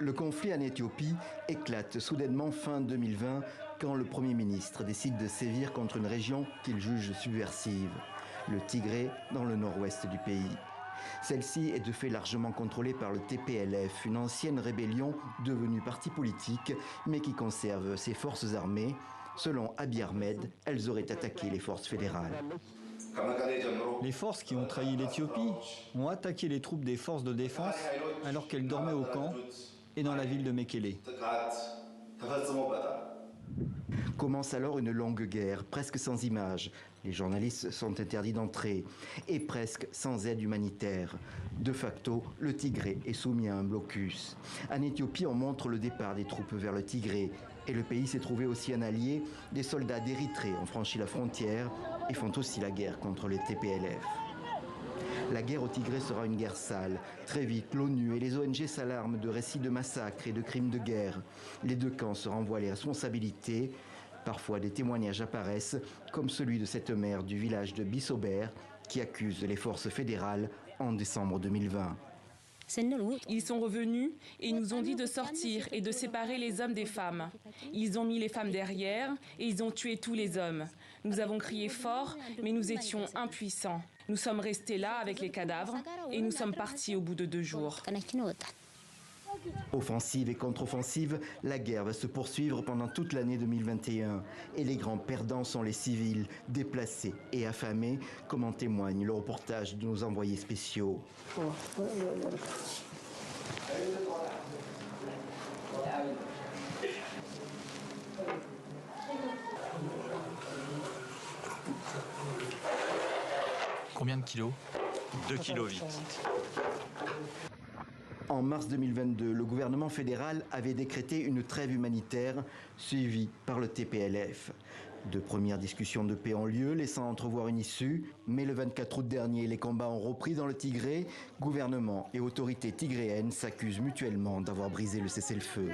Le conflit en Éthiopie éclate soudainement fin 2020 quand le Premier ministre décide de sévir contre une région qu'il juge subversive, le Tigré dans le nord-ouest du pays. Celle-ci est de fait largement contrôlée par le TPLF, une ancienne rébellion devenue parti politique mais qui conserve ses forces armées. Selon Abiy Ahmed, elles auraient attaqué les forces fédérales. Les forces qui ont trahi l'Éthiopie ont attaqué les troupes des forces de défense alors qu'elles dormaient au camp et dans la ville de Mekele. Commence alors une longue guerre, presque sans images. Les journalistes sont interdits d'entrer et presque sans aide humanitaire. De facto, le Tigré est soumis à un blocus. En Éthiopie, on montre le départ des troupes vers le Tigré. Et le pays s'est trouvé aussi un allié. Des soldats d'Érythrée ont franchi la frontière et font aussi la guerre contre les TPLF. La guerre au Tigré sera une guerre sale. Très vite, l'ONU et les ONG s'alarment de récits de massacres et de crimes de guerre. Les deux camps se renvoient les responsabilités. Parfois, des témoignages apparaissent, comme celui de cette mère du village de Bissober qui accuse les forces fédérales en décembre 2020. Ils sont revenus et ils nous ont dit de sortir et de séparer les hommes des femmes. Ils ont mis les femmes derrière et ils ont tué tous les hommes. Nous avons crié fort, mais nous étions impuissants. Nous sommes restés là avec les cadavres et nous sommes partis au bout de 2 jours. Offensive et contre-offensive, la guerre va se poursuivre pendant toute l'année 2021. Et les grands perdants sont les civils, déplacés et affamés, comme en témoigne le reportage de nos envoyés spéciaux. Combien de kilos? 2 kilos vite. En mars 2022, le gouvernement fédéral avait décrété une trêve humanitaire suivie par le TPLF. De premières discussions de paix ont lieu, laissant entrevoir une issue. Mais le 24 août dernier, les combats ont repris dans le Tigré. Gouvernement et autorités tigréennes s'accusent mutuellement d'avoir brisé le cessez-le-feu.